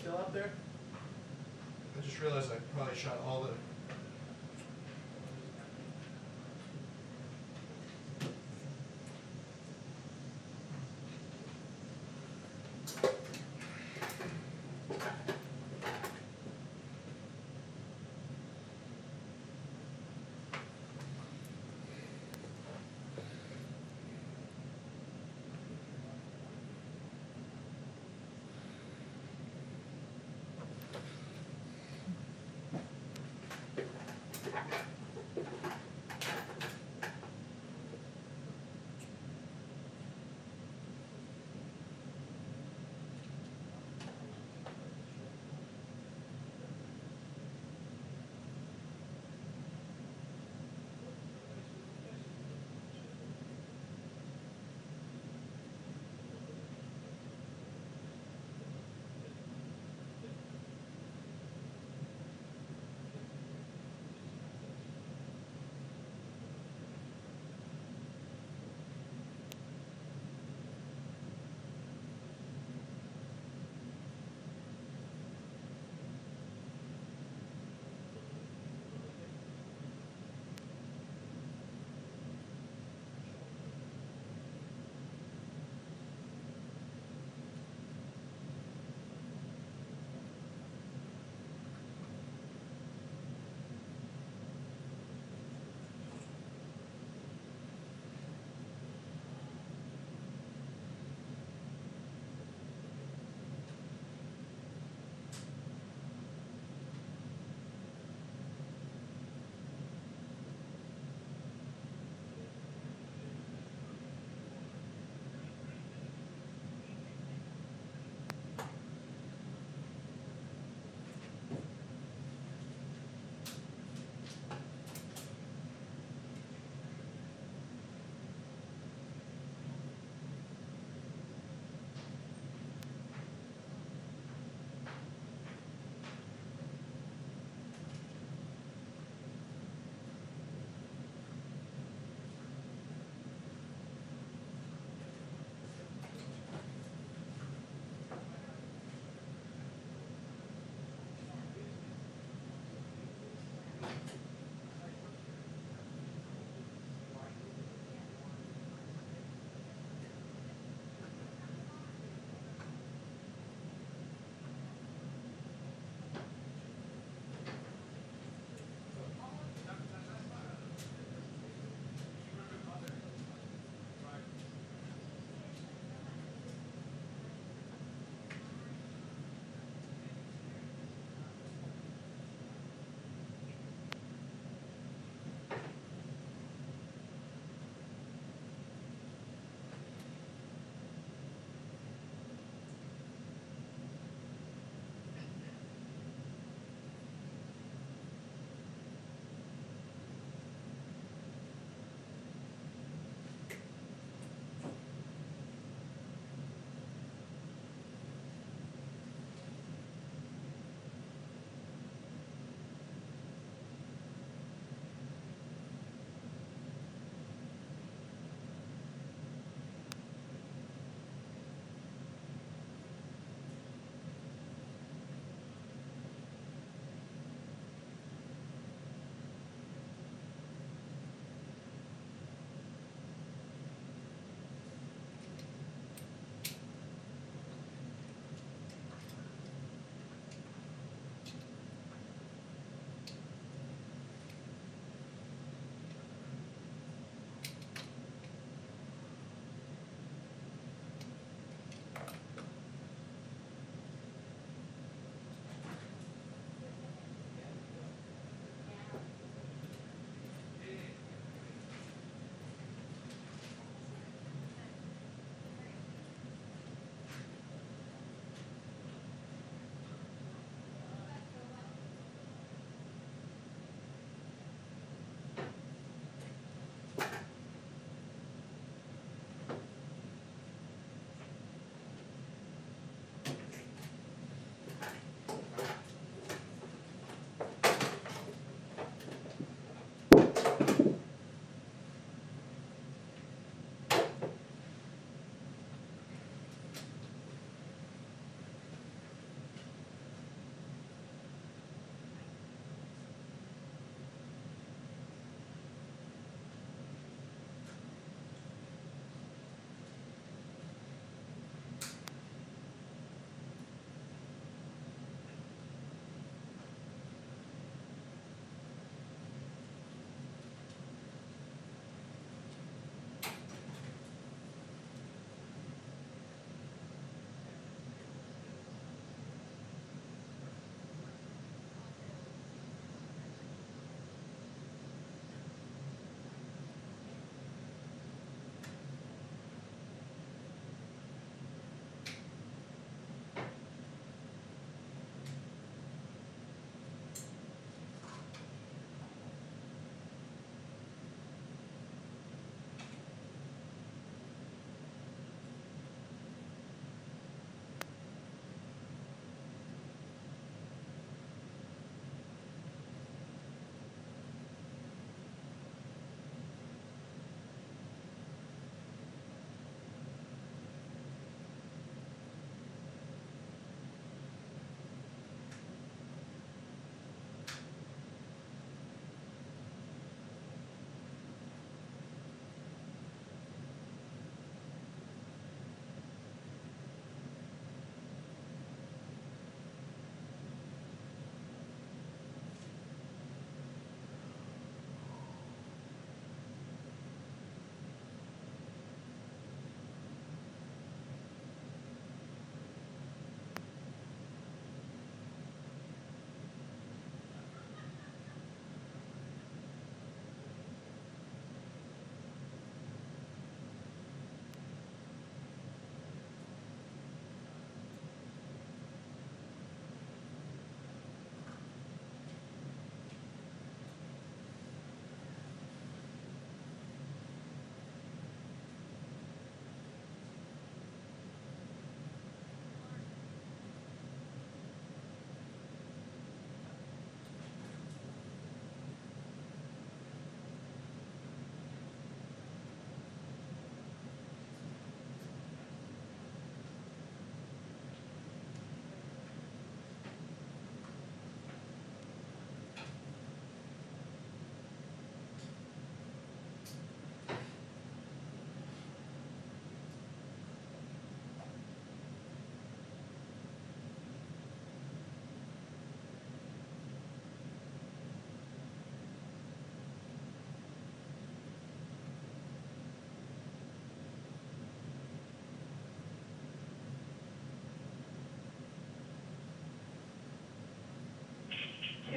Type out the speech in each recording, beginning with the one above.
Still up there? I just realized I probably shot all the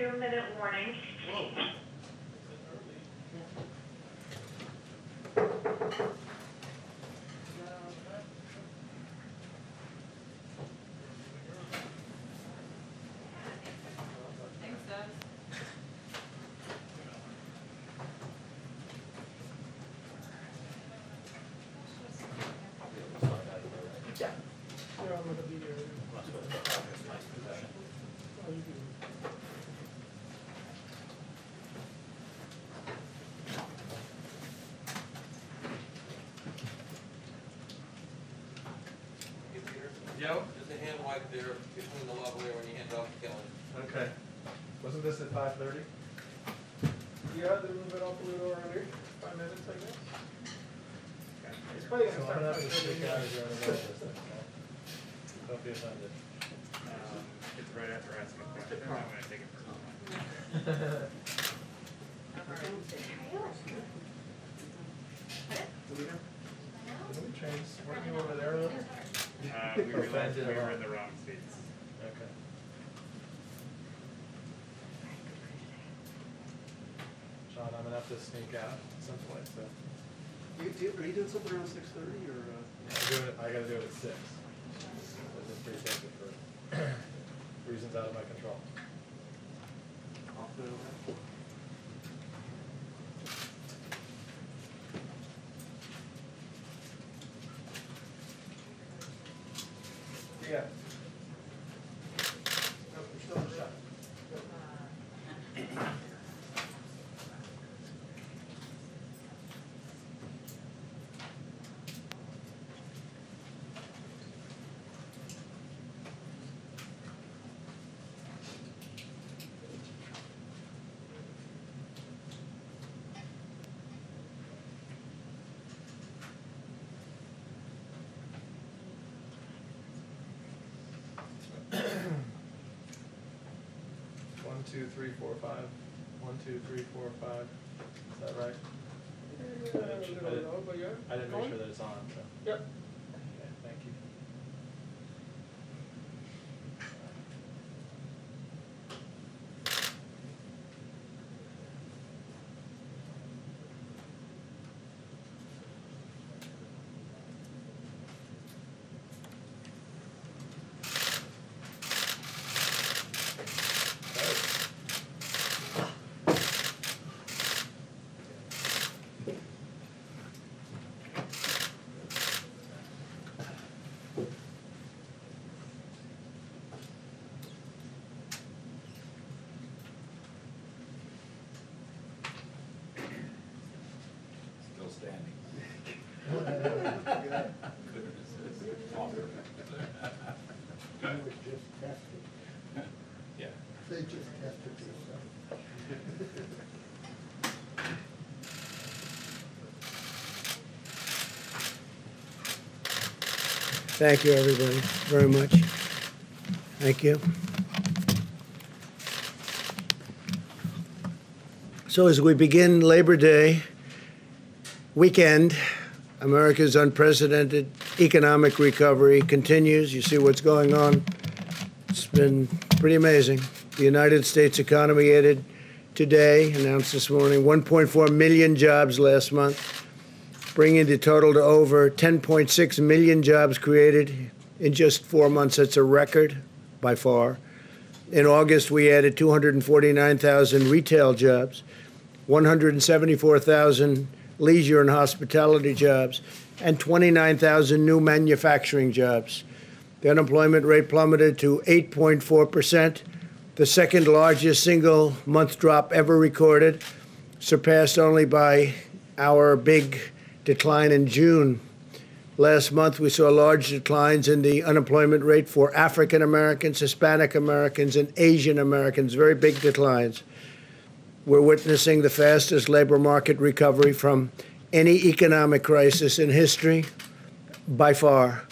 2-minute warning. Whoa. Thanks, Doug. Yeah. Yeah, I'm gonna be there. Oh, you can- Joe? There's a hand wipe there between the lavalier when you hand off to Kelly. Okay. Wasn't this at 5:30? Yeah, they move it up a little earlier, 5 minutes, I guess. It's probably gonna So I'm start gonna have to 5:30 speak out anyway. as you're on the road this thing, so don't be offended. It's right after asking a question. I'm gonna take it personally. Didn't we change, weren't you over there earlier? We realized Offended we were or- in the wrong seats. Okay. Sean, I'm gonna have to sneak out at some point, so Are you doing something around 6:30 or? I gotta do it at 6. I just pre-taped it for reasons out of my control. I'll put it over. Yeah. No, we're still in shot. One, two, three, four, five. 1, 2, 3, 4, 5. Is that right? Yeah, a little low, but yeah. I didn't make Going? sure that it's on, so. Yep. Okay, thank you. Still standing. Yeah. They just tested yourself. Thank you, everybody, very much. Thank you. So as we begin Labor Day weekend, America's unprecedented economic recovery continues. You see what's going on. It's been pretty amazing. The United States economy added today, announced this morning, 1.4 million jobs last month, bringing the total to over 10.6 million jobs created in just 4 months. That's a record by far. In August, we added 249,000 retail jobs, 174,000 leisure and hospitality jobs, and 29,000 new manufacturing jobs. The unemployment rate plummeted to 8.4%, the second largest single month drop ever recorded, surpassed only by our big decline in June. Last month, we saw large declines in the unemployment rate for African Americans, Hispanic Americans, and Asian Americans, very big declines. We're witnessing the fastest labor market recovery from any economic crisis in history, by far.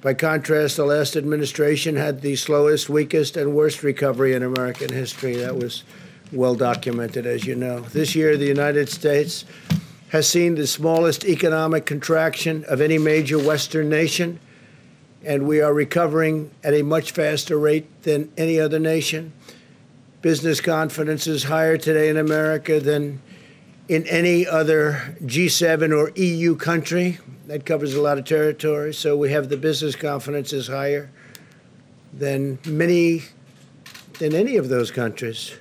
By contrast, the last administration had the slowest, weakest, and worst recovery in American history. That was well documented, as you know. This year, the United States has seen the smallest economic contraction of any major Western nation, and we are recovering at a much faster rate than any other nation Business confidence is higher today in America than in any other G7 or EU country. That covers a lot of territory. So we have the business confidence is higher than any of those countries.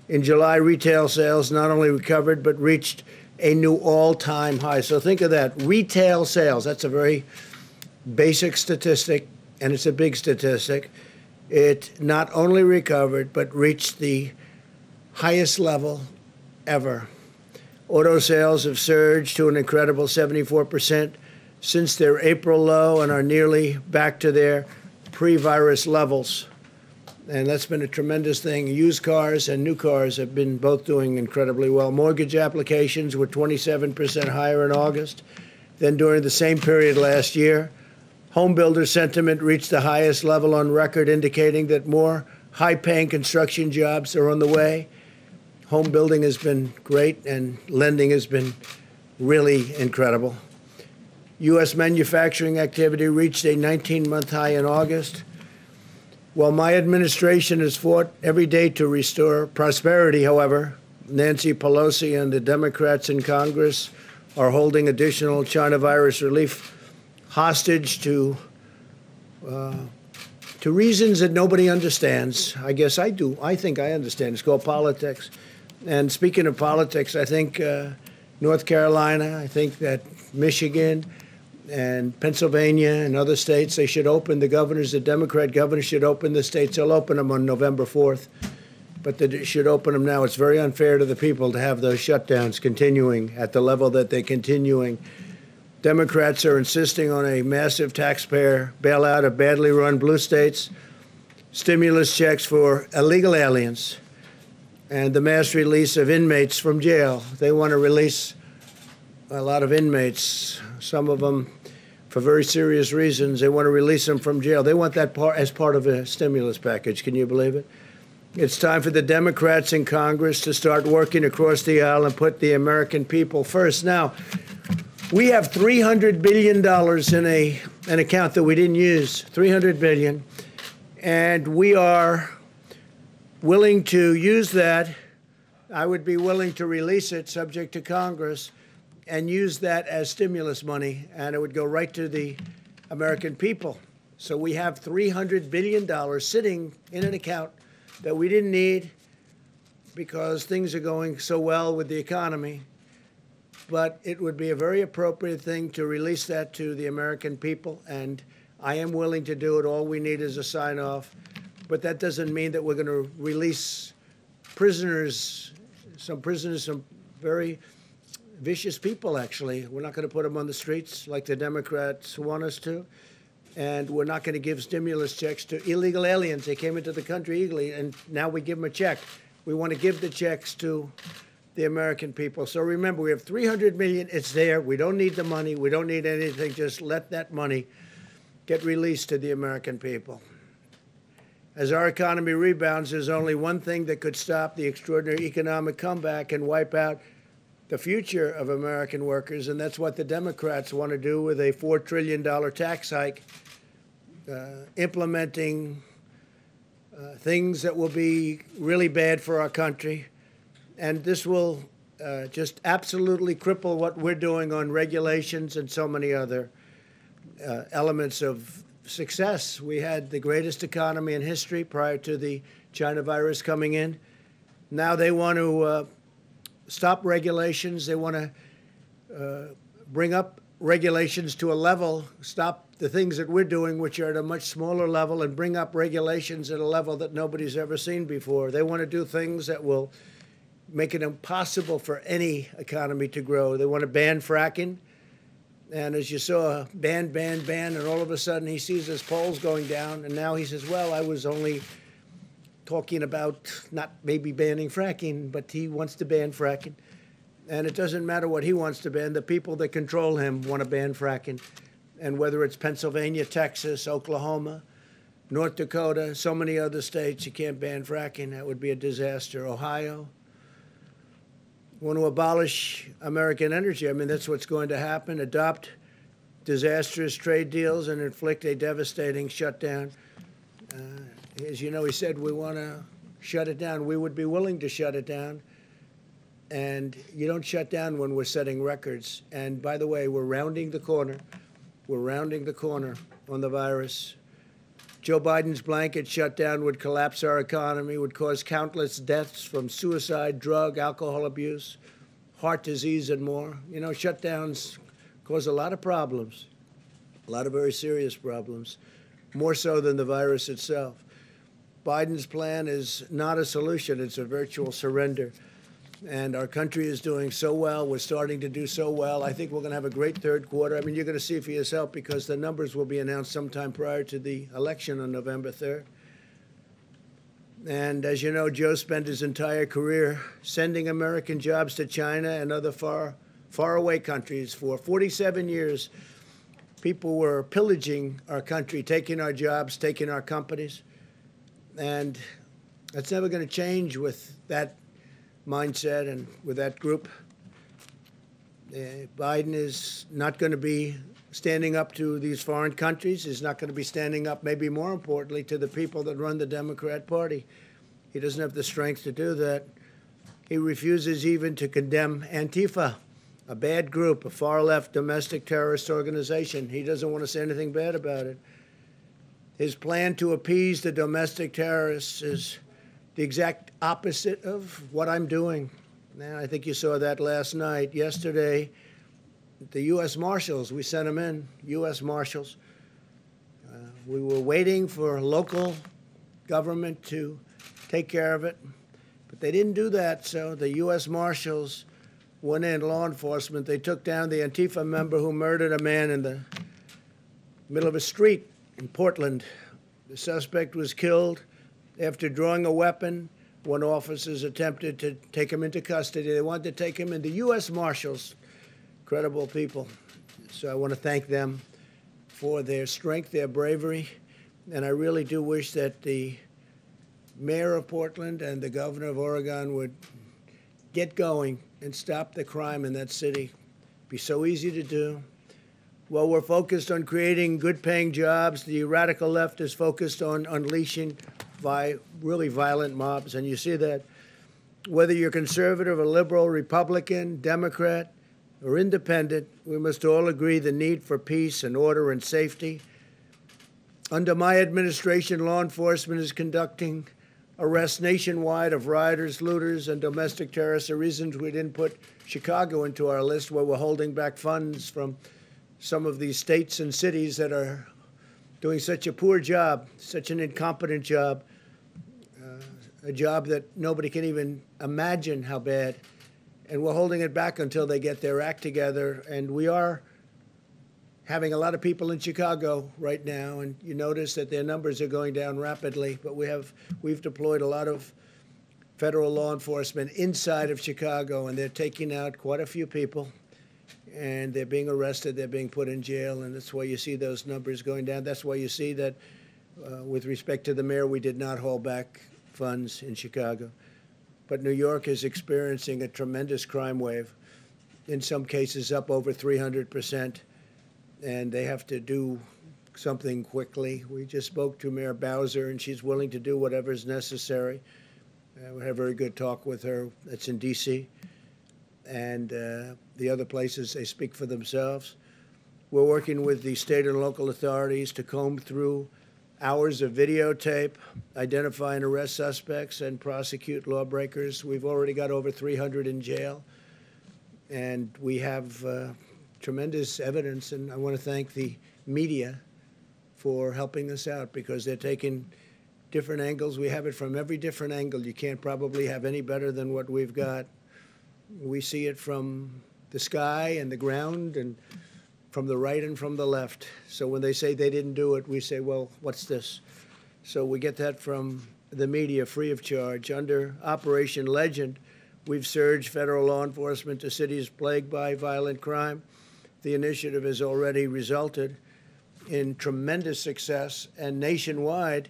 In July, retail sales not only recovered but reached a new all-time high. So think of that. Retail sales, that's a very basic statistic, and it's a big statistic. It not only recovered but reached the highest level ever. Auto sales have surged to an incredible 74% since their April low and are nearly back to their pre-virus levels. And that's been a tremendous thing. Used cars and new cars have been both doing incredibly well. Mortgage applications were 27% higher in August than during the same period last year. Home builder sentiment reached the highest level on record, indicating that more high-paying construction jobs are on the way. Home building has been great, and lending has been really incredible. U.S. manufacturing activity reached a 19-month high in August. While my administration has fought every day to restore prosperity, however, Nancy Pelosi and the Democrats in Congress are holding additional China virus relief hostage to reasons that nobody understands. I guess I do. I think I understand. It's called politics. And speaking of politics, I think North Carolina, I think that Michigan and Pennsylvania and other states, they should open, the Democrat governors should open the states. They'll open them on November 4th, but they should open them now. It's very unfair to the people to have those shutdowns continuing at the level that they're continuing. Democrats are insisting on a massive taxpayer bailout of badly run blue states, stimulus checks for illegal aliens, and the mass release of inmates from jail. They want to release a lot of inmates, some of them for very serious reasons. They want to release them from jail. They want that as part of a stimulus package. Can you believe it? It's time for the Democrats in Congress to start working across the aisle and put the American people first. Now, we have $300 billion in an account that we didn't use, $300 billion, and we are willing to use that. I would be willing to release it, subject to Congress, and use that as stimulus money, and it would go right to the American people. So we have $300 billion sitting in an account that we didn't need because things are going so well with the economy. But it would be a very appropriate thing to release that to the American people, and I am willing to do it. All we need is a sign-off. But that doesn't mean that we're going to release prisoners, some very vicious people, actually. We're not going to put them on the streets like the Democrats want us to. And we're not going to give stimulus checks to illegal aliens. They came into the country illegally, and now we give them a check. We want to give the checks to the American people. So remember, we have $300 million. It's there. We don't need the money. We don't need anything. Just let that money get released to the American people. As our economy rebounds, there's only one thing that could stop the extraordinary economic comeback and wipe out the future of American workers, and that's what the Democrats want to do with a $4 trillion tax hike, implementing things that will be really bad for our country. And this will just absolutely cripple what we're doing on regulations and so many other elements of success. We had the greatest economy in history prior to the China virus coming in. Now they want to stop regulations. They want to bring up regulations to a level, stop the things that we're doing, which are at a much smaller level, and bring up regulations at a level that nobody's ever seen before. They want to do things that will make it impossible for any economy to grow. They want to ban fracking. And as you saw, ban, and all of a sudden he sees his polls going down, and now he says, well, I was only talking about not maybe banning fracking, but he wants to ban fracking. And it doesn't matter what he wants to ban. The people that control him want to ban fracking. And whether it's Pennsylvania, Texas, Oklahoma, North Dakota, so many other states, you can't ban fracking. That would be a disaster. Ohio. Want to abolish American energy. I mean, that's what's going to happen. Adopt disastrous trade deals and inflict a devastating shutdown. As you know, he said we want to shut it down. We would be willing to shut it down. And you don't shut down when we're setting records. And by the way, we're rounding the corner. We're rounding the corner on the virus. Joe Biden's blanket shutdown would collapse our economy, would cause countless deaths from suicide, drug, alcohol abuse, heart disease, and more. You know, shutdowns cause a lot of problems, a lot of very serious problems, more so than the virus itself. Biden's plan is not a solution. It's a virtual surrender. And our country is doing so well. We're starting to do so well. I think we're going to have a great third quarter. I mean, you're going to see for yourself because the numbers will be announced sometime prior to the election on November 3rd. And as you know, Joe spent his entire career sending American jobs to China and other far-away countries. For 47 years, people were pillaging our country, taking our jobs, taking our companies. And that's never going to change with that mindset and with that group. Biden is not going to be standing up to these foreign countries. He's not going to be standing up, maybe more importantly, to the people that run the Democrat Party. He doesn't have the strength to do that. He refuses even to condemn Antifa, a bad group, a far-left domestic terrorist organization. He doesn't want to say anything bad about it. His plan to appease the domestic terrorists is the exact opposite of what I'm doing. Now, I think you saw that last night. Yesterday, the U.S. Marshals, we sent them in, U.S. Marshals. We were waiting for local government to take care of it, but they didn't do that, so the U.S. Marshals went in, law enforcement. They took down the Antifa member who murdered a man in the middle of a street in Portland. The suspect was killed after drawing a weapon when officers attempted to take him into custody. They wanted to take him in. The U.S. Marshals, credible people. So I want to thank them for their strength, their bravery. And I really do wish that the mayor of Portland and the governor of Oregon would get going and stop the crime in that city. It'd be so easy to do. Well, we're focused on creating good-paying jobs. The radical left is focused on unleashing really violent mobs. And you see that whether you're conservative or liberal, Republican, Democrat, or independent, we must all agree the need for peace and order and safety. Under my administration, law enforcement is conducting arrests nationwide of rioters, looters, and domestic terrorists. The reasons we didn't put Chicago into our list, where we're holding back funds from some of these states and cities that are doing such a poor job, such an incompetent job, a job that nobody can even imagine how bad. And we're holding it back until they get their act together. And we are having a lot of people in Chicago right now, and you notice that their numbers are going down rapidly. But we've deployed a lot of federal law enforcement inside of Chicago, and they're taking out quite a few people. And they're being arrested, they're being put in jail, and that's why you see those numbers going down. That's why you see that with respect to the mayor, we did not hold back funds in Chicago. But New York is experiencing a tremendous crime wave, in some cases up over 300%, and they have to do something quickly. We just spoke to Mayor Bowser, and she's willing to do whatever is necessary. We had a very good talk with her. That's in D.C., and the other places, they speak for themselves. We're working with the state and local authorities to comb through hours of videotape, identify and arrest suspects, and prosecute lawbreakers. We've already got over 300 in jail, and we have tremendous evidence, and I want to thank the media for helping us out because they're taking different angles. We have it from every different angle. You can't probably have any better than what we've got. We see it from the sky and the ground and from the right and from the left. So when they say they didn't do it, we say, well, what's this? So we get that from the media free of charge. Under Operation Legend, we've surged federal law enforcement to cities plagued by violent crime. The initiative has already resulted in tremendous success, and nationwide,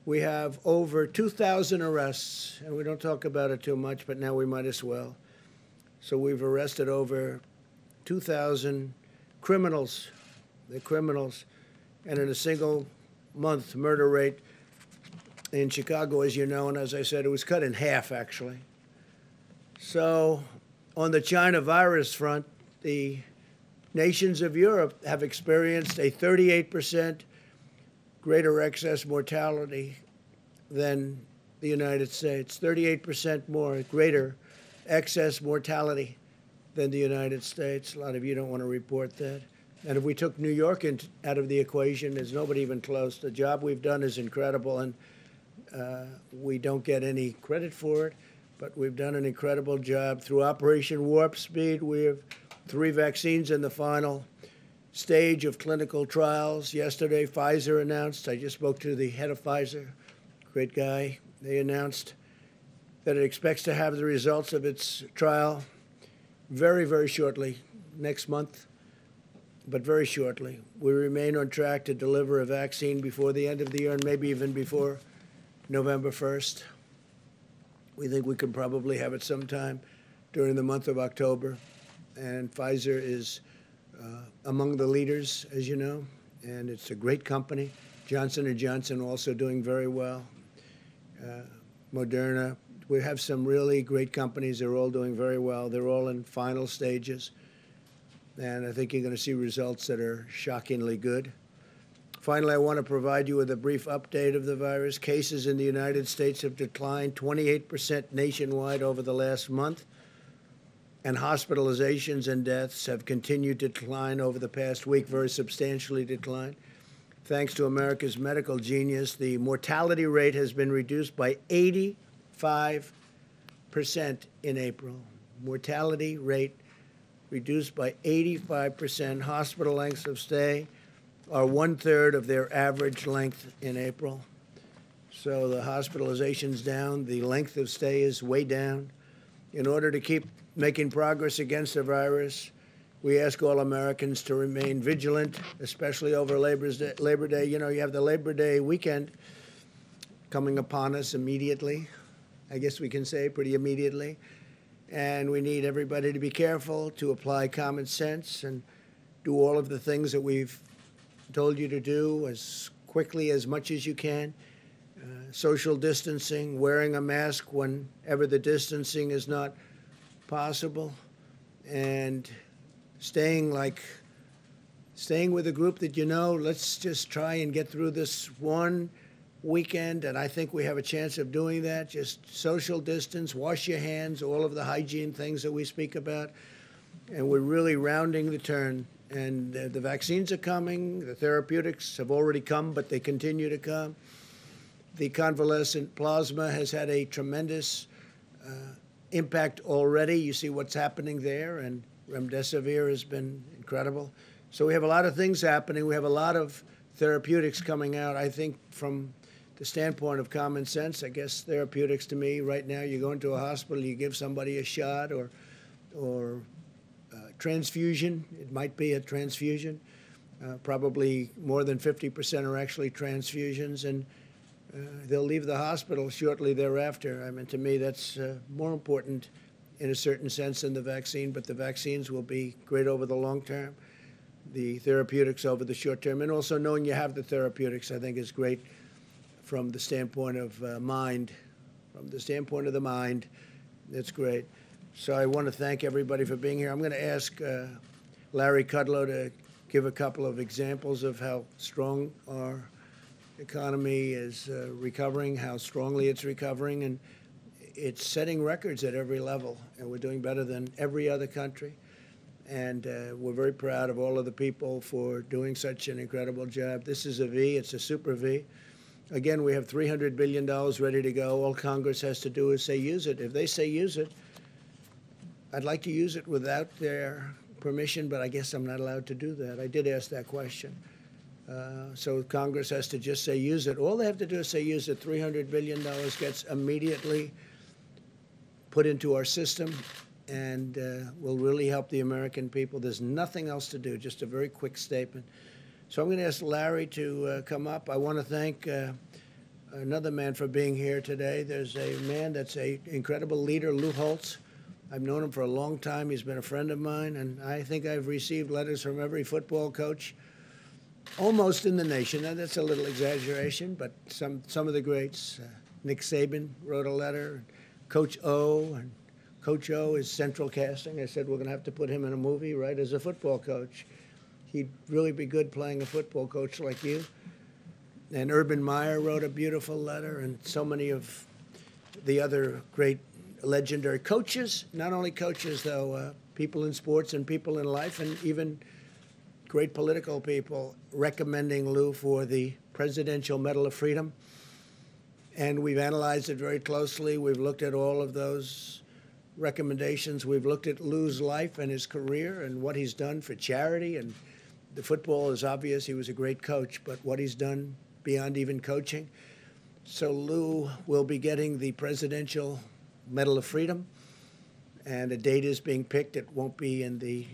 we have over 2,000 arrests, and we don't talk about it too much, but now we might as well. So we've arrested over 2,000 criminals. They're criminals. And in a single month, murder rate in Chicago, as you know, and as I said, it was cut in half, actually. So on the China virus front, the nations of Europe have experienced a 38% greater excess mortality than the United States, 38% more greater excess mortality than the United States. A lot of you don't want to report that. And if we took New York out of the equation, there's nobody even close. The job we've done is incredible, and we don't get any credit for it, but we've done an incredible job. Through Operation Warp Speed, we have 3 vaccines in the final stage of clinical trials. Yesterday, Pfizer announced, I just spoke to the head of Pfizer, great guy. They announced that it expects to have the results of its trial very, very shortly, next month, but very shortly. We remain on track to deliver a vaccine before the end of the year and maybe even before November 1st. We think we could probably have it sometime during the month of October. And Pfizer is among the leaders, as you know, and it's a great company. Johnson & Johnson also doing very well. Moderna. We have some really great companies. They're all doing very well. They're all in final stages. And I think you're going to see results that are shockingly good. Finally, I want to provide you with a brief update of the virus. Cases in the United States have declined 28% nationwide over the last month. And hospitalizations and deaths have continued to decline over the past week, very substantially declined. Thanks to America's medical genius, the mortality rate has been reduced by 85% in April. Mortality rate reduced by 85%. Hospital lengths of stay are 1/3 of their average length in April. So the hospitalization's down, the length of stay is way down. In order to keep making progress against the virus, we ask all Americans to remain vigilant, especially over Labor Day. You know, you have the Labor Day weekend coming upon us immediately. I guess we can say pretty immediately. And we need everybody to be careful, to apply common sense, and do all of the things that we've told you to do as quickly, as much as you can. Social distancing, wearing a mask whenever the distancing is not possible, and staying with a group that you know. Let's just try and get through this one weekend, and I think we have a chance of doing that. Just social distance, wash your hands, all of the hygiene things that we speak about, and we're really rounding the turn. And the vaccines are coming. The therapeutics have already come, but they continue to come. The convalescent plasma has had a tremendous impact already. You see what's happening there, and remdesivir has been incredible. So we have a lot of things happening. We have a lot of therapeutics coming out. I think from the standpoint of common sense, I guess therapeutics to me right now, you go into a hospital, you give somebody a shot or transfusion. It might be a transfusion. Probably more than 50% are actually transfusions, and they'll leave the hospital shortly thereafter. I mean, to me, that's more important in a certain sense than the vaccine, but the vaccines will be great over the long term, the therapeutics over the short term, and also knowing you have the therapeutics, I think, is great from the standpoint of mind. From the standpoint of the mind, it's great. So I want to thank everybody for being here. I'm going to ask Larry Kudlow to give a couple of examples of how strong our economy is recovering, how strongly it's recovering, and it's setting records at every level, and we're doing better than every other country. And we're very proud of all of the people for doing such an incredible job. This is a V. It's a super V. Again, we have $300 billion ready to go. All Congress has to do is say use it. If they say use it, I'd like to use it without their permission, but I guess I'm not allowed to do that. I did ask that question. So Congress has to just say use it. All they have to do is say use it. $300 billion gets immediately put into our system and will really help the American people. There's nothing else to do, just a very quick statement. So I'm going to ask Larry to come up. I want to thank another man for being here today. There's a man that's an incredible leader, Lou Holtz. I've known him for a long time. He's been a friend of mine, and I think I've received letters from every football coach almost in the nation. Now, that's a little exaggeration, but some of the greats. Nick Saban wrote a letter. Coach O, and Coach O is central casting. I said, we're going to have to put him in a movie, right, as a football coach. He'd really be good playing a football coach like you. And Urban Meyer wrote a beautiful letter, and so many of the other great legendary coaches, not only coaches, though, people in sports and people in life, and even great political people recommending Lou for the Presidential Medal of Freedom. And we've analyzed it very closely. We've looked at all of those recommendations. We've looked at Lou's life and his career and what he's done for charity. And the football is obvious. He was a great coach, but what he's done beyond even coaching. So Lou will be getting the Presidential Medal of Freedom, and a date is being picked. It won't be in the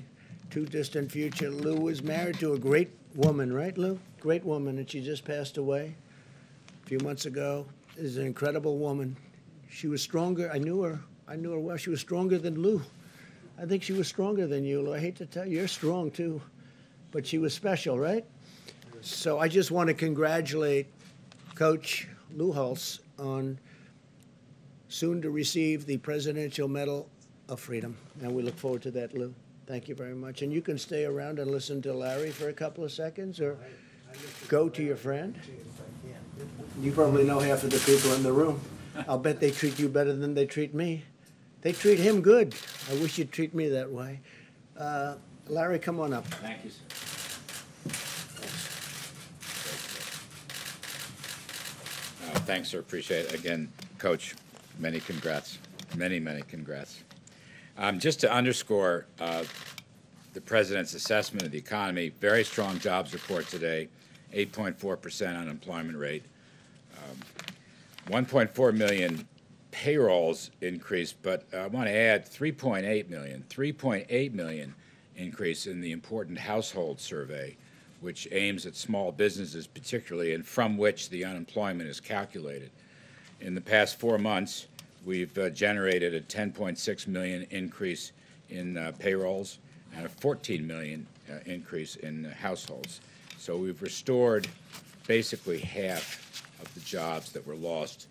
too distant future. Lou was married to a great woman, right, Lou? Great woman, and she just passed away a few months ago. Is an incredible woman. She was stronger. I knew her well. She was stronger than Lou. I think she was stronger than you, Lou. I hate to tell you, you're strong too, but she was special, right? So I just want to congratulate Coach Lou Holtz on soon to receive the Presidential Medal of Freedom, and we look forward to that, Lou. Thank you very much. And you can stay around and listen to Larry for a couple of seconds, or go to your friend. You probably know half of the people in the room. I'll bet they treat you better than they treat me. They treat him good. I wish you'd treat me that way. Larry, come on up. Thank you, sir. Thanks, sir. Appreciate it. Again, Coach, many congrats. Many, many congrats. Just to underscore the President's assessment of the economy, very strong jobs report today, 8.4% unemployment rate. 1.4 million payrolls increased, but I want to add 3.8 million increase in the important household survey, which aims at small businesses particularly, and from which the unemployment is calculated. In the past 4 months, we've generated a 10.6 million increase in payrolls and a 14 million increase in households. So we've restored basically half of the jobs that were lost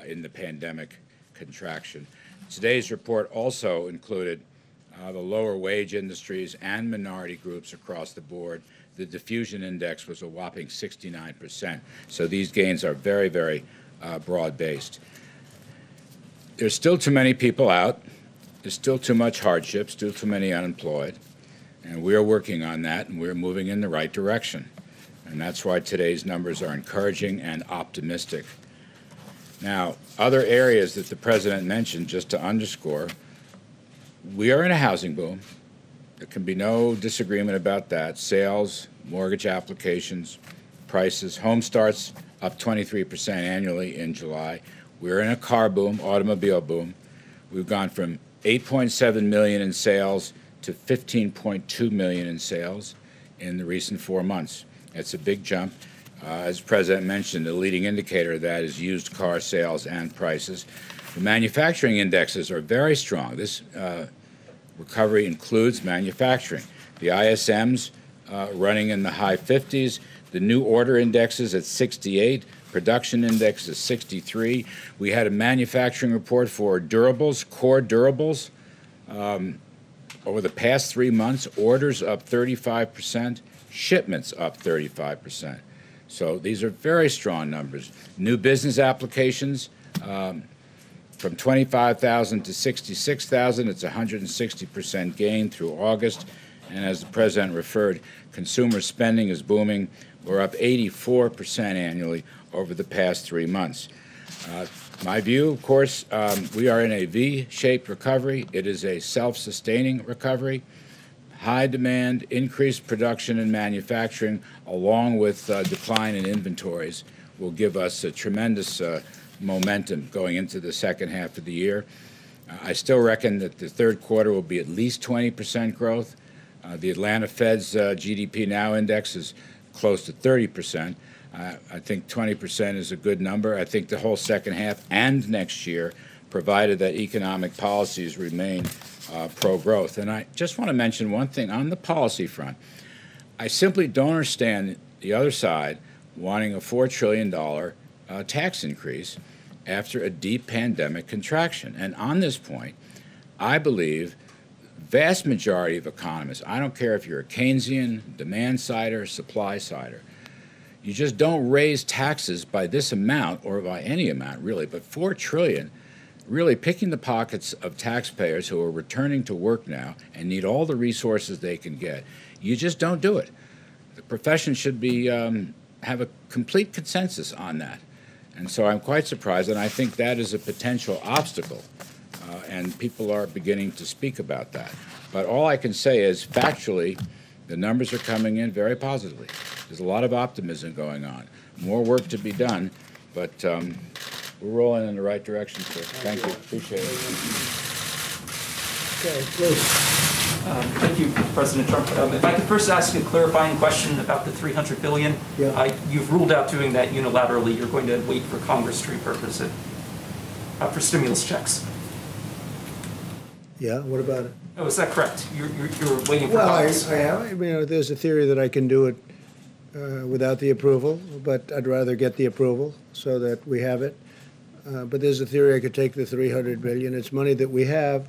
in the pandemic contraction. Today's report also included the lower wage industries and minority groups across the board. The diffusion index was a whopping 69%. So these gains are very, very broad-based. There's still too many people out. There's still too much hardship, still too many unemployed. And we're working on that, and we're moving in the right direction. And that's why today's numbers are encouraging and optimistic. Now, other areas that the President mentioned, just to underscore, we are in a housing boom. There can be no disagreement about that. Sales, mortgage applications, prices, home starts up 23% annually in July. We're in a car boom, automobile boom. We've gone from 8.7 million in sales to 15.2 million in sales in the recent 4 months. It's a big jump. As the President mentioned, the leading indicator of that is used car sales and prices. The manufacturing indexes are very strong. This recovery includes manufacturing. The ISM's running in the high 50s. The new order index is at 68. Production index is 63. We had a manufacturing report for durables, core durables. Over the past 3 months, orders up 35%, shipments up 35%. So these are very strong numbers. New business applications from 25,000 to 66,000. It's a 160% gain through August. And as the President referred, consumer spending is booming. We're up 84% annually over the past 3 months. My view, of course, we are in a V-shaped recovery. It is a self-sustaining recovery. High demand, increased production and manufacturing, along with decline in inventories, will give us a tremendous momentum going into the second half of the year. I still reckon that the third quarter will be at least 20% growth. The Atlanta Fed's GDP Now index is close to 30%. I think 20% is a good number. I think the whole second half and next year, provided that economic policies remain pro-growth. And I just want to mention one thing on the policy front. I simply don't understand the other side wanting a $4 trillion tax increase after a deep pandemic contraction. And on this point, I believe vast majority of economists, I don't care if you're a Keynesian, demand sider, supply sider, you just don't raise taxes by this amount or by any amount really, but $4 trillion, really picking the pockets of taxpayers who are returning to work now and need all the resources they can get. You just don't do it. The profession should be have a complete consensus on that. And so I'm quite surprised, and I think that is a potential obstacle, and people are beginning to speak about that. But all I can say is, factually, the numbers are coming in very positively. There's a lot of optimism going on. More work to be done, but we're rolling in the right direction, sir. Thank you. Appreciate it. Okay, please. Thank you, President Trump. If I could first ask a clarifying question about the $300 billion. Yeah. You've ruled out doing that unilaterally. You're going to wait for Congress to repurpose it for stimulus checks. Yeah, what about it? Oh, is that correct? You're waiting for Well, Congress? I am. There's a theory that I can do it without the approval, but I'd rather get the approval so that we have it. But there's a theory I could take the $300 billion. It's money that we have,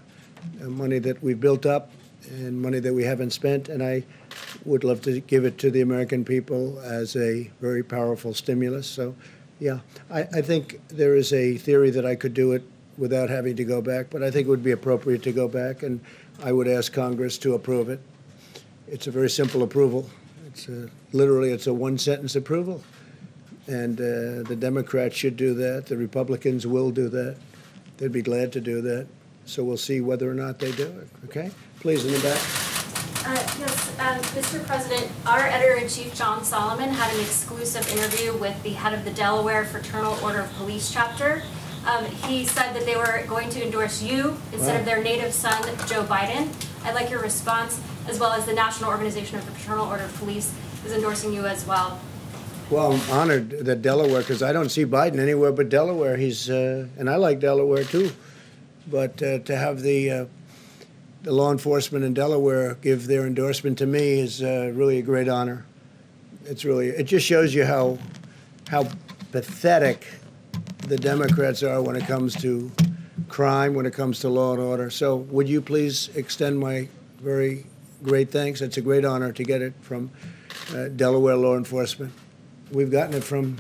money that we've built up, and money that we haven't spent, and I would love to give it to the American people as a very powerful stimulus. So, yeah, I think there is a theory that I could do it without having to go back, but I think it would be appropriate to go back, and I would ask Congress to approve it. It's a very simple approval. It's literally, it's a one-sentence approval, and the Democrats should do that. The Republicans will do that. They'd be glad to do that. So we'll see whether or not they do it. Okay? Please, in the back. Yes, Mr. President, our editor-in-chief, John Solomon, had an exclusive interview with the head of the Delaware Fraternal Order of Police chapter. He said that they were going to endorse you instead of their native son, Joe Biden. I'd like your response, as well as the National Organization of the Fraternal Order of Police is endorsing you as well. Well, I'm honored that Delaware, because I don't see Biden anywhere but Delaware. He's, and I like Delaware too, but to have the law enforcement in Delaware give their endorsement to me is really a great honor. It's really, it just shows you how pathetic the Democrats are when it comes to crime, when it comes to law and order. So would you please extend my very great thanks? It's a great honor to get it from Delaware law enforcement. We've gotten it from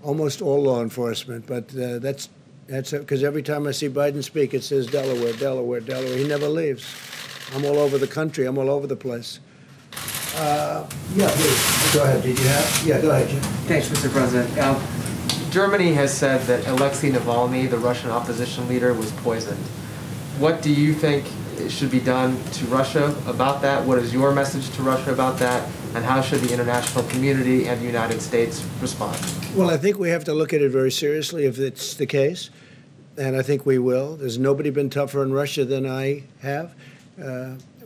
almost all law enforcement, but that's because every time I see Biden speak, it says Delaware, Delaware, Delaware. He never leaves. I'm all over the country. I'm all over the place. Yeah, please. Go ahead. Did you have? Yeah, go ahead, Jim. Thanks, Mr. President. Germany has said that Alexei Navalny, the Russian opposition leader, was poisoned. What do you think should be done to Russia about that? What is your message to Russia about that? And how should the international community and the United States respond? Well, I think we have to look at it very seriously if it's the case, and I think we will. There's nobody been tougher in Russia than I have.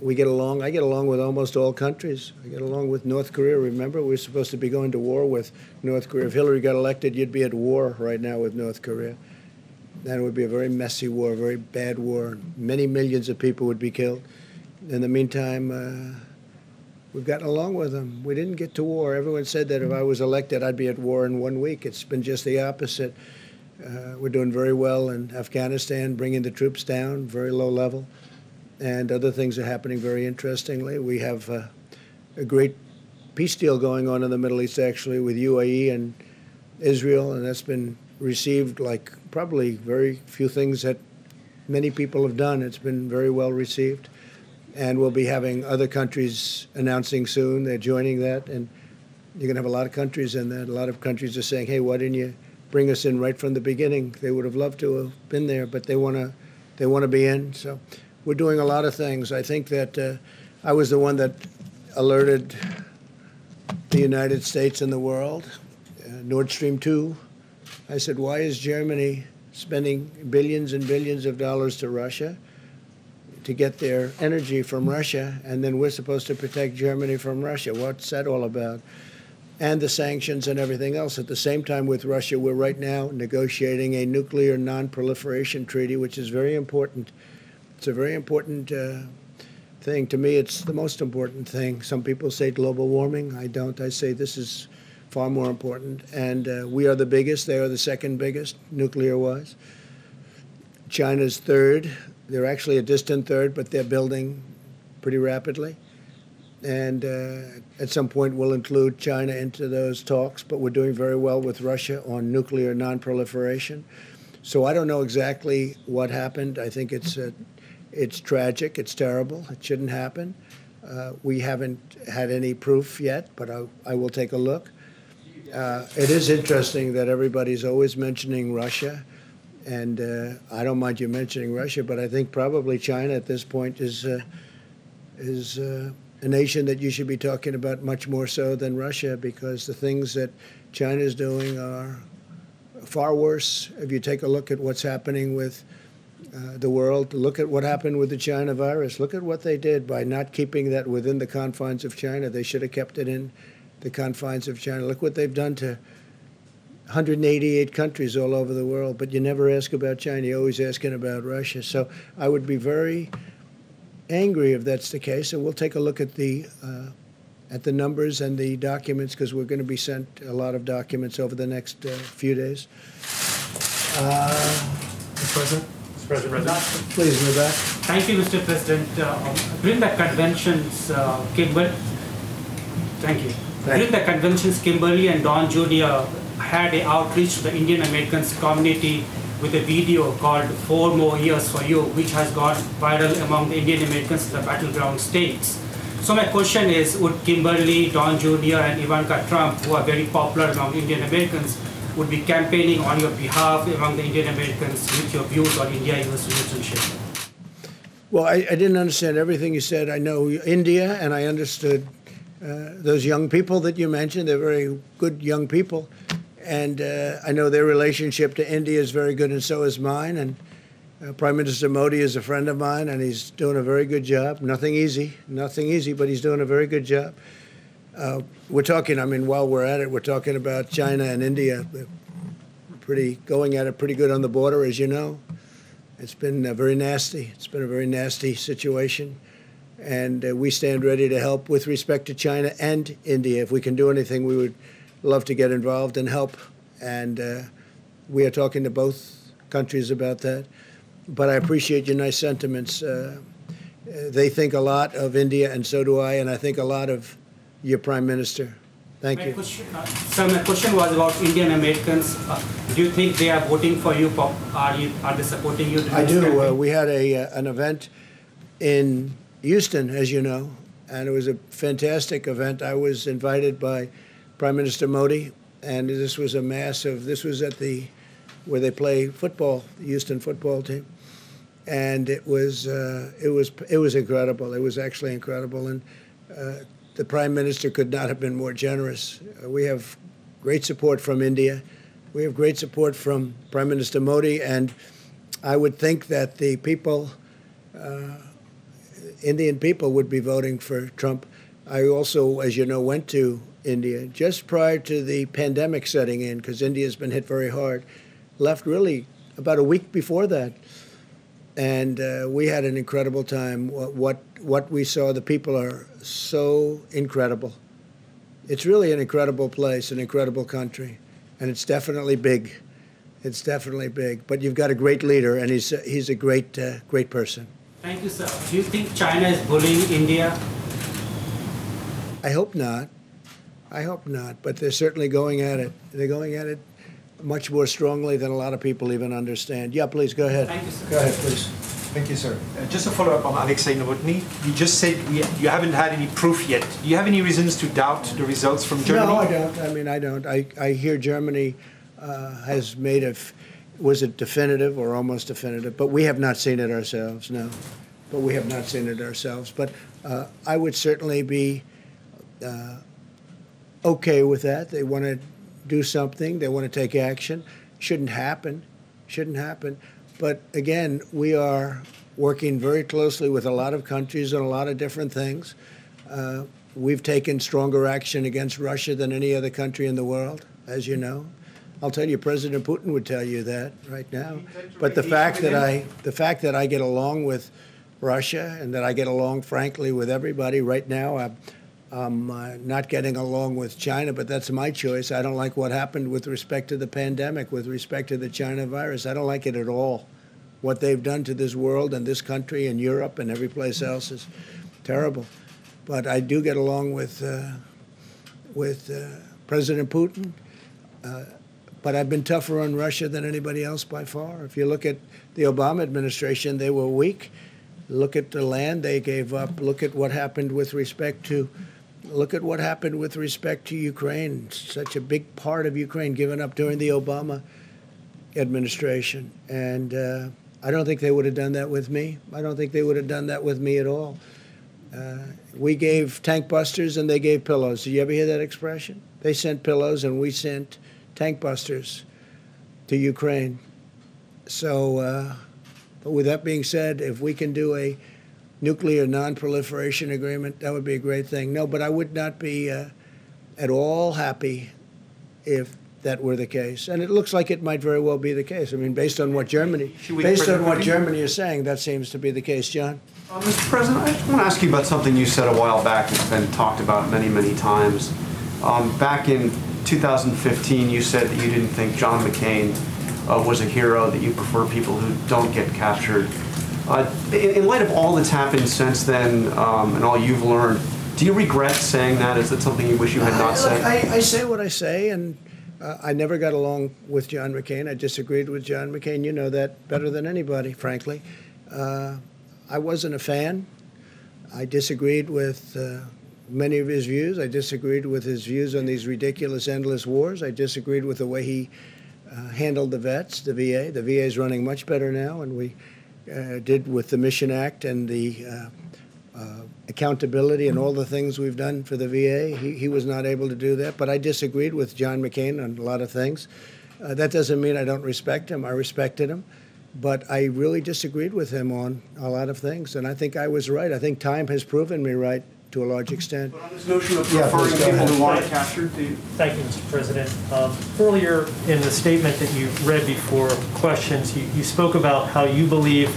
We get along. I get along with almost all countries. I get along with North Korea. Remember, we're supposed to be going to war with North Korea. If Hillary got elected, you'd be at war right now with North Korea. That would be a very messy war, a very bad war. Many millions of people would be killed. In the meantime, we've gotten along with them. We didn't get to war. Everyone said that if I was elected, I'd be at war in 1 week. It's been just the opposite. We're doing very well in Afghanistan, bringing the troops down, very low level. And other things are happening very interestingly. We have a great peace deal going on in the Middle East, actually, with UAE and Israel, and that's been received like probably very few things that many people have done. It's been very well received. And we'll be having other countries announcing soon. They're joining that, and you're going to have a lot of countries in that. A lot of countries are saying, hey, why didn't you bring us in right from the beginning? They would have loved to have been there, but they want to be in. So we're doing a lot of things. I think that I was the one that alerted the United States and the world, Nord Stream 2. I said, why is Germany spending billions and billions of dollars to Russia to get their energy from Russia, and then we're supposed to protect Germany from Russia? What's that all about? And the sanctions and everything else. At the same time with Russia, we're right now negotiating a nuclear non-proliferation treaty, which is very important. It's a very important thing. To me, it's the most important thing. Some people say global warming. I don't. I say this is far more important. And we are the biggest. They are the second biggest, nuclear-wise. China's third. They're actually a distant third, but they're building pretty rapidly. And at some point, we'll include China into those talks. But we're doing very well with Russia on nuclear non-proliferation. So I don't know exactly what happened. I think it's tragic. It's terrible. It shouldn't happen. We haven't had any proof yet, but I will take a look. It is interesting that everybody's always mentioning Russia, and I don't mind you mentioning Russia, but I think probably China at this point is a nation that you should be talking about much more so than Russia, because the things that China is doing are far worse. If you take a look at what's happening with the world, look at what happened with the China virus. Look at what they did by not keeping that within the confines of China. They should have kept it in the confines of China. Look what they've done to 188 countries all over the world. But you never ask about China. You're always asking about Russia. So I would be very angry if that's the case. And we'll take a look at the numbers and the documents, because we're going to be sent a lot of documents over the next few days. Mr. President? Please, in the back. Thank you, Mr. President. During the conventions, During the conventions, Kimberly and Don Jr. had an outreach to the Indian Americans community with a video called 4 More Years for You, which has gone viral among the Indian Americans in the battleground states. So my question is, would Kimberly, Don Jr. and Ivanka Trump, who are very popular among Indian Americans, would be campaigning on your behalf among the Indian Americans with your views on India-US relationship? Well, I didn't understand everything you said. I know India, and I understood those young people that you mentioned. They're very good young people. And I know their relationship to India is very good, and so is mine. And Prime Minister Modi is a friend of mine, and he's doing a very good job. Nothing easy, but he's doing a very good job. We're talking, I mean, while we're at it, we're talking about China and India going at it pretty good on the border, as you know. It's been very nasty. It's been a very nasty situation. And we stand ready to help with respect to China and India. If we can do anything, we would love to get involved and help. And we are talking to both countries about that. But I appreciate your nice sentiments. They think a lot of India, and so do I, and I think a lot of your Prime Minister. Thank you. So my question was about Indian Americans. Do you think they are voting for you? Are they supporting you? I do. We had an event in Houston, as you know, and it was a fantastic event. I was invited by Prime Minister Modi, and this was a massive. This was at where they play football, the Houston football team, and it was incredible. It was actually incredible, and the Prime Minister could not have been more generous. We have great support from India. We have great support from Prime Minister Modi, and I would think that the people, Indian people, would be voting for Trump. I also, as you know, went to India just prior to the pandemic setting in, because India's been hit very hard. Left really about a week before that. And we had an incredible time. What we saw, the people are so incredible. It's really an incredible place, an incredible country. And it's definitely big. It's definitely big. But you've got a great leader, and he's a great person. Thank you, sir. Do you think China is bullying India? I hope not. I hope not. But they're certainly going at it. They're going at it much more strongly than a lot of people even understand. Yeah, please, go ahead. Thank you, sir. Go ahead, please. Thank you, sir. Just to follow up on Alexei Novotny, you just said you haven't had any proof yet. Do you have any reasons to doubt the results from Germany? No, I don't. I mean, I don't. I hear Germany has made was it definitive or almost definitive? But we have not seen it ourselves, no. But we have not seen it ourselves. But I would certainly be okay with that. They want to do something. They want to take action. Shouldn't happen. Shouldn't happen. But again, we are working very closely with a lot of countries on a lot of different things. We've taken stronger action against Russia than any other country in the world, as you know. I'll tell you, President Putin would tell you that right now. But the fact that I get along with Russia and that I get along, frankly, with everybody. Right now, I'm not getting along with China, but that's my choice. I don't like what happened with respect to the pandemic, with respect to the China virus. I don't like it at all. What they've done to this world and this country and Europe and every place else is terrible. But I do get along with President Putin. But I've been tougher on Russia than anybody else by far. If you look at the Obama administration, they were weak. Look at the land they gave up. Look at what happened with respect to Ukraine. Such a big part of Ukraine given up during the Obama administration. And I don't think they would have done that with me. I don't think they would have done that with me at all. We gave tank busters and they gave pillows. Did you ever hear that expression? They sent pillows and we sent tank busters to Ukraine. So, but with that being said, if we can do a nuclear non-proliferation agreement, that would be a great thing. No, but I would not be at all happy if that were the case. And it looks like it might very well be the case. I mean, based on what Germany is saying, that seems to be the case. John? Mr. President, I just want to ask you about something you said a while back. It's been talked about many, many times. Back in 2015, you said that you didn't think John McCain was a hero, that you prefer people who don't get captured. In light of all that's happened since then and all you've learned, do you regret saying that? Is that something you wish you had not said? I say what I say, and I never got along with John McCain. I disagreed with John McCain. You know that better than anybody, frankly. I wasn't a fan. I disagreed with many of his views. I disagreed with his views on these ridiculous, endless wars. I disagreed with the way he handled the vets, the VA. The VA is running much better now, and we did with the Mission Act and the accountability and all the things we've done for the VA. He was not able to do that, but I disagreed with John McCain on a lot of things. That doesn't mean I don't respect him. I respected him, but I really disagreed with him on a lot of things, and I think I was right. I think time has proven me right to a large extent. But on this notion of preferring people who aren't captured, do you? Thank you, Mr. President. Earlier in the statement that you read before questions, you spoke about how you believe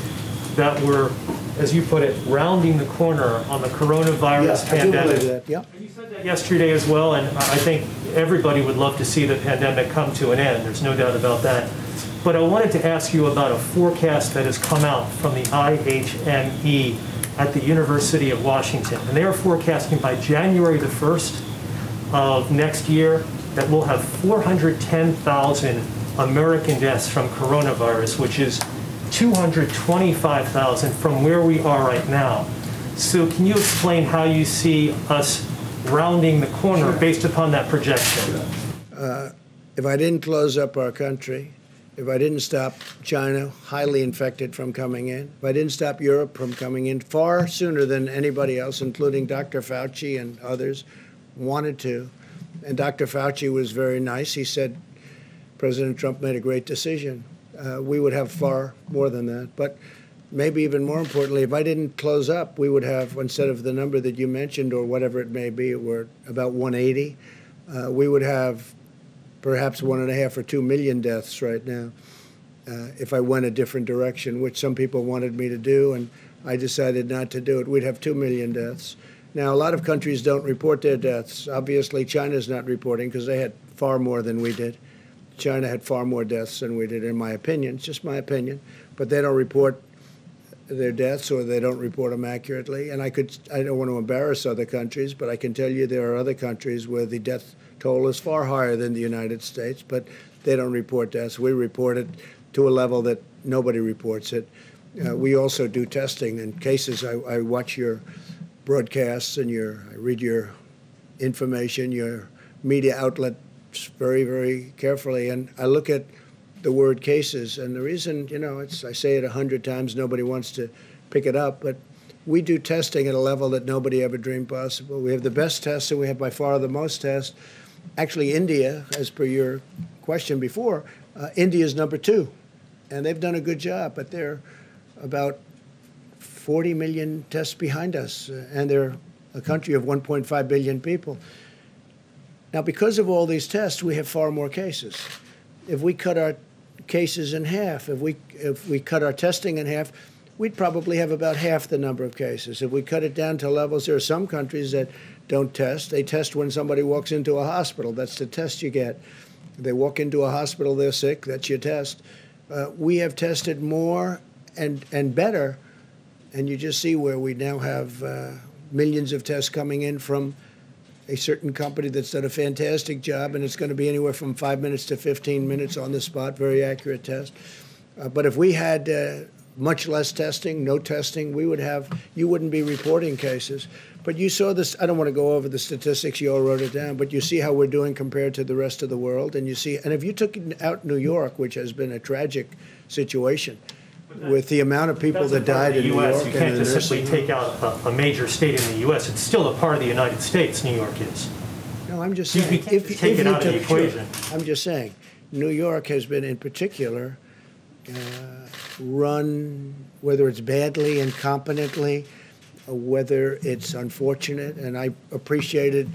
that we're, as you put it, rounding the corner on the coronavirus pandemic. I do believe that, yeah. You said that yesterday as well, and I think everybody would love to see the pandemic come to an end. There's no doubt about that. But I wanted to ask you about a forecast that has come out from the IHME at the University of Washington. And they are forecasting by January the 1st of next year that we'll have 410,000 American deaths from coronavirus, which is 225,000 from where we are right now. So can you explain how you see us rounding the corner based upon that projection? If I didn't close up our country, if I didn't stop China, highly infected, from coming in, if I didn't stop Europe from coming in far sooner than anybody else, including Dr. Fauci and others, wanted to, and Dr. Fauci was very nice. He said President Trump made a great decision. We would have far more than that. But maybe even more importantly, if I didn't close up, we would have, instead of the number that you mentioned or whatever it may be, we're about 180, we would have perhaps 1.5 or 2 million deaths right now if I went a different direction, which some people wanted me to do, and I decided not to do it. We'd have 2 million deaths. Now, a lot of countries don't report their deaths. Obviously, China's not reporting because they had far more than we did. China had far more deaths than we did, in my opinion. It's just my opinion. But they don't report their deaths, or they don't report them accurately. And I don't want to embarrass other countries, but I can tell you there are other countries where the death toll is far higher than the United States, but they don't report deaths. We report it to a level that nobody reports it. We also do testing and cases. I watch your broadcasts and I read your information, your media outlets very, very carefully, and I look at the word cases. And the reason, I say it 100 times, nobody wants to pick it up, but we do testing at a level that nobody ever dreamed possible. We have the best tests, and we have by far the most tests. Actually, India, as per your question before, India is number 2, and they've done a good job, but they're about 40 million tests behind us, and they're a country of 1.5 billion people. Now, because of all these tests, we have far more cases. If we cut our cases in half, if we cut our testing in half, we'd probably have about half the number of cases. If we cut it down to levels, there are some countries that don't test. They test when somebody walks into a hospital. That's the test you get. They walk into a hospital, they're sick, that's your test. We have tested more and better, and you just see where we now have millions of tests coming in from a certain company that's done a fantastic job, and it's going to be anywhere from 5 minutes to 15 minutes on the spot, very accurate test. But if we had much less testing, no testing, you wouldn't be reporting cases. But you saw this, I don't want to go over the statistics, you all wrote it down, but you see how we're doing compared to the rest of the world, and you see, and if you took out New York, which has been a tragic situation, with the amount of people that died in New York. You can't just simply take out a major state in the U.S. It's still a part of the United States, New York is. No, I'm just saying, if you take it out of the equation. I'm just saying, New York has been in particular run, whether it's badly, incompetently, or whether it's unfortunate, and I appreciated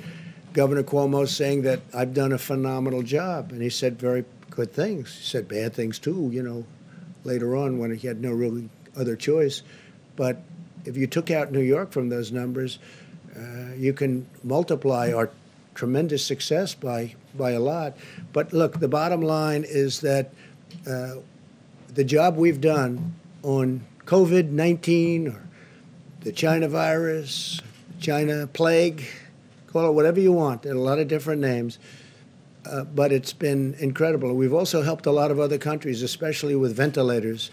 Governor Cuomo saying that I've done a phenomenal job, and he said very good things. He said bad things too, you know, later on when he had no really other choice. But if you took out New York from those numbers, you can multiply our tremendous success by a lot. But look, the bottom line is that the job we've done on COVID-19 or the China virus, China plague, call it whatever you want, there are a lot of different names, but it's been incredible. We've also helped a lot of other countries, especially with ventilators,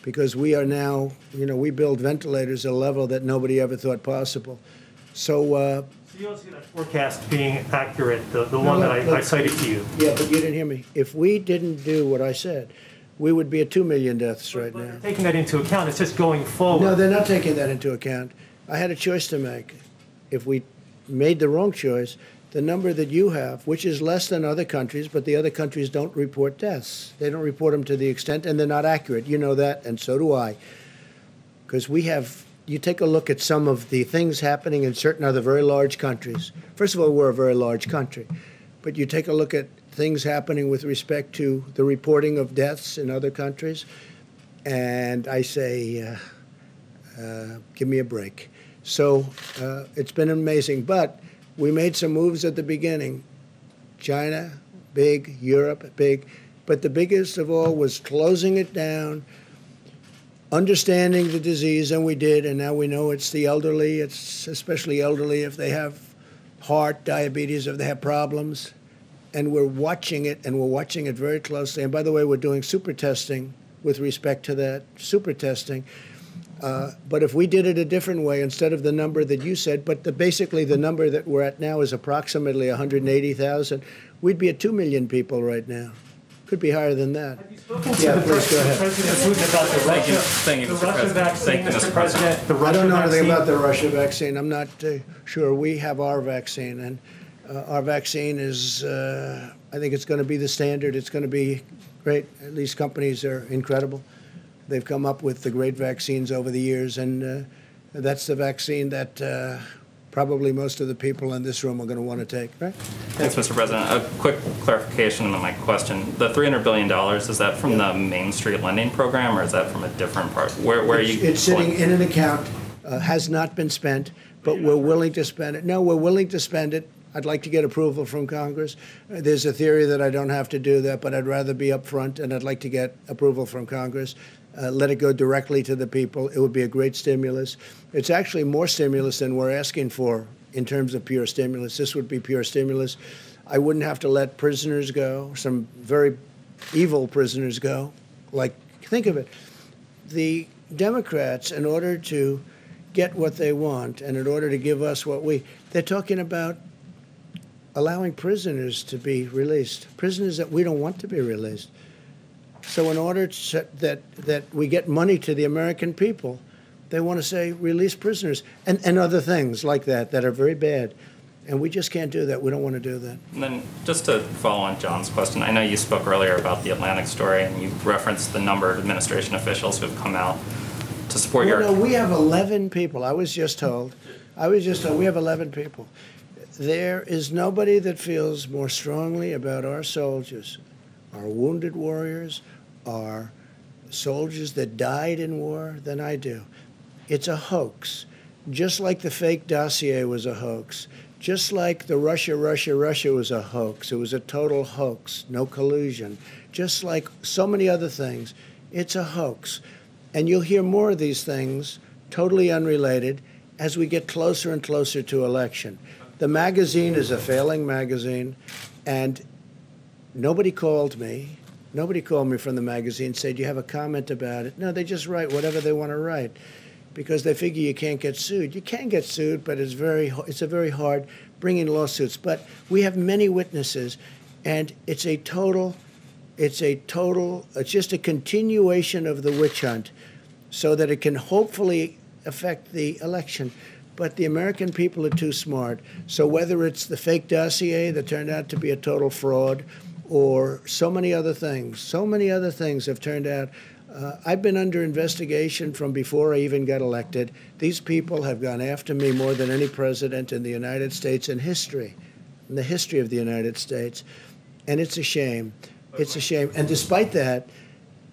because we are now, you know, we build ventilators at a level that nobody ever thought possible. So you don't see that forecast being accurate, the one that I cited to you. Yeah, but you didn't hear me. If we didn't do what I said, we would be at 2 million deaths right now. Taking that into account, it's just going forward. No, they're not taking that into account. I had a choice to make. If we made the wrong choice, the number that you have, which is less than other countries, but the other countries don't report deaths. They don't report them to the extent, and they're not accurate. You know that, and so do I. Because we have, you take a look at some of the things happening in certain other very large countries. First of all, we're a very large country. But you take a look at things happening with respect to the reporting of deaths in other countries, and I say, give me a break. So it's been amazing, but we made some moves at the beginning. China, big, Europe, big, but the biggest of all was closing it down, understanding the disease, and we did, and now we know it's the elderly, it's especially elderly if they have heart, diabetes, if they have problems. And we're watching it, and we're watching it very closely. And by the way, we're doing super testing with respect to that, super testing. But if we did it a different way, instead of the number that you said, but basically the number that we're at now is approximately 180,000, we'd be at 2 million people right now. Could be higher than that. Yeah, please go ahead. Thank you, Mr. President. Thank you, Mr. President. I don't know anything about the Russia vaccine. I'm not sure. We have our vaccine, and our vaccine is, I think it's going to be the standard. It's going to be great. These companies are incredible. They've come up with the great vaccines over the years, and that's the vaccine that probably most of the people in this room are going to want to take, right? Thanks, Mr. President. A quick clarification on my question. The $300 billion, is that from the Main Street Lending Program, or is that from a different part? Where are you? It's sitting in an account, has not been spent, but we're willing to spend it. No, we're willing to spend it. I'd like to get approval from Congress. There's a theory that I don't have to do that, but I'd rather be up front, and I'd like to get approval from Congress. Let it go directly to the people. It would be a great stimulus. It's actually more stimulus than we're asking for in terms of pure stimulus. This would be pure stimulus. I wouldn't have to let prisoners go, some very evil prisoners go. Like, think of it. The Democrats, in order to get what they want and in order to give us what they're talking about allowing prisoners to be released, prisoners that we don't want to be released. So in order that we get money to the American people, they want to say release prisoners and other things like that that are very bad. And we just can't do that. We don't want to do that. And then just to follow on John's question, I know you spoke earlier about the Atlantic story, and you referenced the number of administration officials who have come out to support your... No, we have 11 people. I was just told we have 11 people. There is nobody that feels more strongly about our soldiers, our wounded warriors, our soldiers that died in war than I do. It's a hoax. Just like the fake dossier was a hoax. Just like the Russia was a hoax. It was a total hoax, no collusion. Just like so many other things, it's a hoax. And you'll hear more of these things, totally unrelated, as we get closer and closer to election. The magazine is a failing magazine, and nobody called me. Nobody called me from the magazine and said, "You have a comment about it?" No, they just write whatever they want to write because they figure you can't get sued. You can get sued, but it's a very hard bringing lawsuits. But we have many witnesses, and it's just a continuation of the witch hunt so that it can hopefully affect the election. But the American people are too smart. So whether it's the fake dossier that turned out to be a total fraud or so many other things have turned out. I've been under investigation from before I even got elected. These people have gone after me more than any president in the United States in the history of the United States. And it's a shame. It's a shame. And despite that,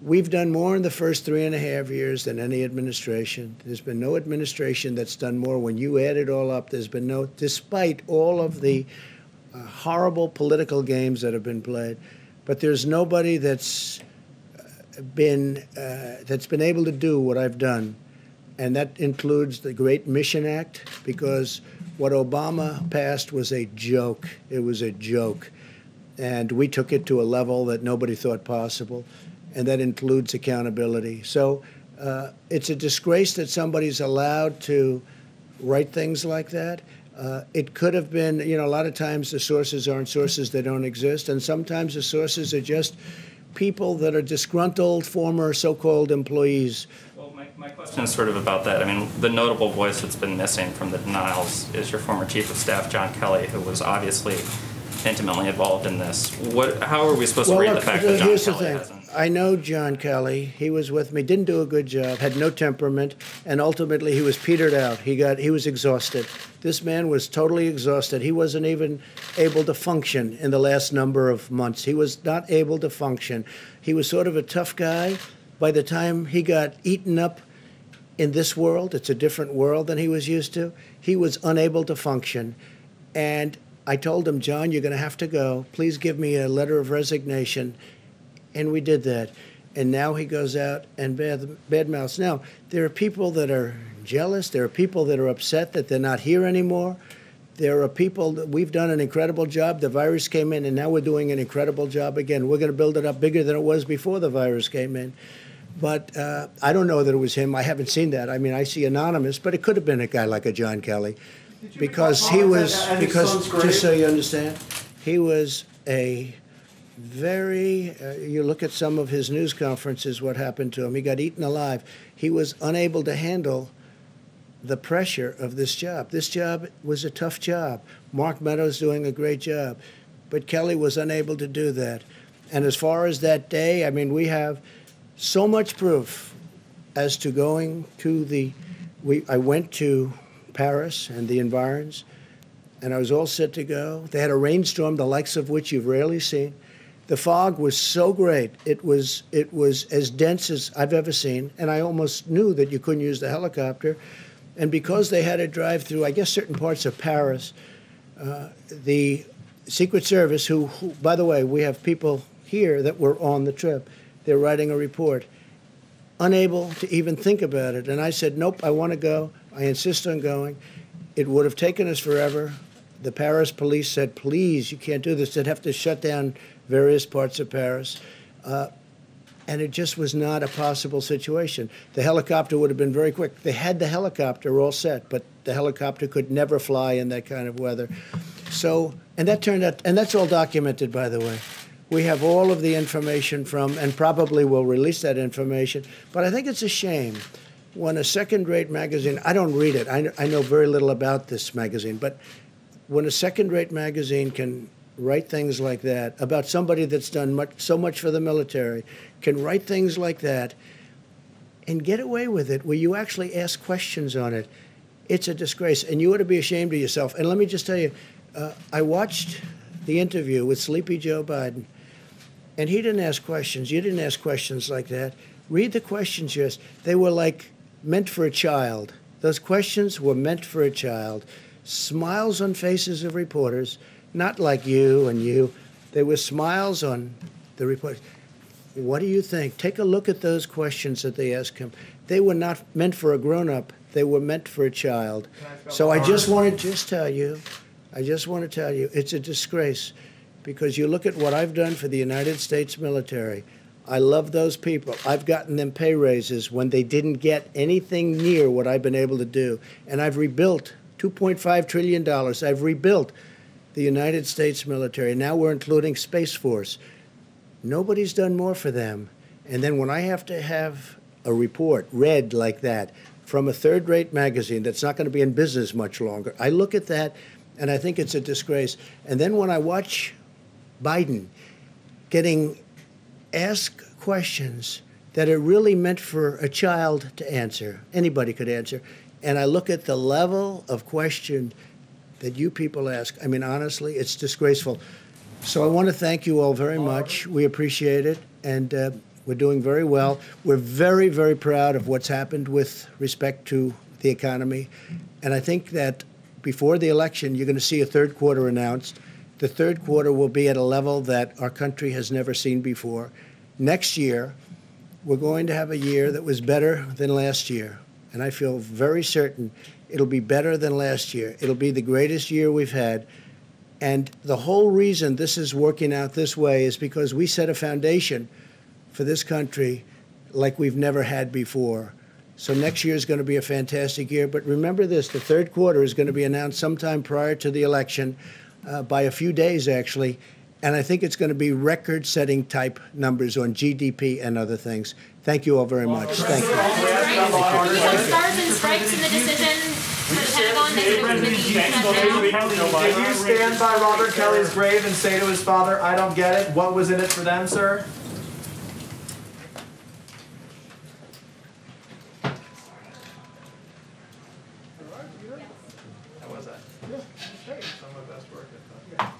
we've done more in the first 3.5 years than any administration. There's been no administration that's done more. When you add it all up, there's been no, despite all of the horrible political games that have been played, but there's nobody that's been able to do what I've done, and that includes the Great Mission Act, because what Obama passed was a joke. It was a joke, and we took it to a level that nobody thought possible, and that includes accountability. So it's a disgrace that somebody's allowed to write things like that. It could have been, a lot of times the sources aren't sources that don't exist, and sometimes the sources are just people that are disgruntled former so-called employees. Well, my question is sort of about that. I mean, the notable voice that's been missing from the denials is your former Chief of Staff, John Kelly, who was obviously intimately involved in this. How are we supposed to read the fact that John Kelly hasn't? I know John Kelly. He was with me, didn't do a good job, had no temperament, and ultimately he was petered out. He was exhausted. This man was totally exhausted. He wasn't even able to function in the last number of months. He was not able to function. He was sort of a tough guy. By the time he got eaten up in this world, it's a different world than he was used to, he was unable to function. And I told him, "John, you're going to have to go. Please give me a letter of resignation." And we did that. And now he goes out and badmouths. Now, there are people that are jealous. There are people that are upset that they're not here anymore. There are people that we've done an incredible job. The virus came in, and now we're doing an incredible job again. We're going to build it up bigger than it was before the virus came in. But I don't know that it was him. I haven't seen that. I mean, I see anonymous, but it could have been a guy like a John Kelly. Because he was, just so you understand, he was a very, you look at some of his news conferences, what happened to him. He got eaten alive. He was unable to handle the pressure of this job. This job was a tough job. Mark Meadows doing a great job. But Kelly was unable to do that. And as far as that day, I mean, we have so much proof as to going to I went to Paris and the environs, and I was all set to go. They had a rainstorm, the likes of which you've rarely seen. The fog was so great. It was as dense as I've ever seen, and I almost knew that you couldn't use the helicopter. And because they had to drive through, I guess, certain parts of Paris, the Secret Service, who, by the way, we have people here that were on the trip. They're writing a report, unable to even think about it. And I said, "Nope, I want to go. I insist on going." It would have taken us forever. The Paris police said, "Please, you can't do this." They'd have to shut down various parts of Paris. And it just was not a possible situation. The helicopter would have been very quick. They had the helicopter all set, but the helicopter could never fly in that kind of weather. So, and that turned out, and that's all documented, by the way. We have all of the information from, and probably will release that information. But I think it's a shame when a second-rate magazine, I don't read it. I know very little about this magazine, but when a second-rate magazine can write things like that about somebody that's done so much for the military, can write things like that and get away with it where you actually ask questions on it, it's a disgrace. And you ought to be ashamed of yourself. And let me just tell you, I watched the interview with Sleepy Joe Biden, and he didn't ask questions. You didn't ask questions like that. Read the questions, yes. They were like meant for a child. Those questions were meant for a child. Smiles on faces of reporters, not like you and you. There were smiles on the reporters. What do you think? Take a look at those questions that they asked him. They were not meant for a grown-up. They were meant for a child. So I just want to tell you, it's a disgrace, because you look at what I've done for the United States military. I love those people. I've gotten them pay raises when they didn't get anything near what I've been able to do. And I've rebuilt $2.5 trillion. I've rebuilt the United States military. Now we're including Space Force. Nobody's done more for them. And then when I have to have a report read like that from a third-rate magazine that's not going to be in business much longer, I look at that and I think it's a disgrace. And then when I watch Biden getting asked questions that are really meant for a child to answer, anybody could answer, and I look at the level of question that you people ask, I mean, honestly, it's disgraceful. So I want to thank you all very much. We appreciate it, and we're doing very well. We're very, very proud of what's happened with respect to the economy. And I think that before the election, you're going to see a third quarter announced. The third quarter will be at a level that our country has never seen before. Next year, we're going to have a year that was better than last year. And I feel very certain it'll be better than last year. It'll be the greatest year we've had. And the whole reason this is working out this way is because we set a foundation for this country like we've never had before. So next year is going to be a fantastic year. But remember this, the third quarter is going to be announced sometime prior to the election, by a few days, actually. And I think it's going to be record-setting type numbers on GDP and other things. Thank you all very much. Thank you. The stars and stripes in the decision. Did you stand by Robert Kelly's grave and say to his father, "I don't get it. What was in it for them, sir?" How was that? Yeah, some of my best work, I thought.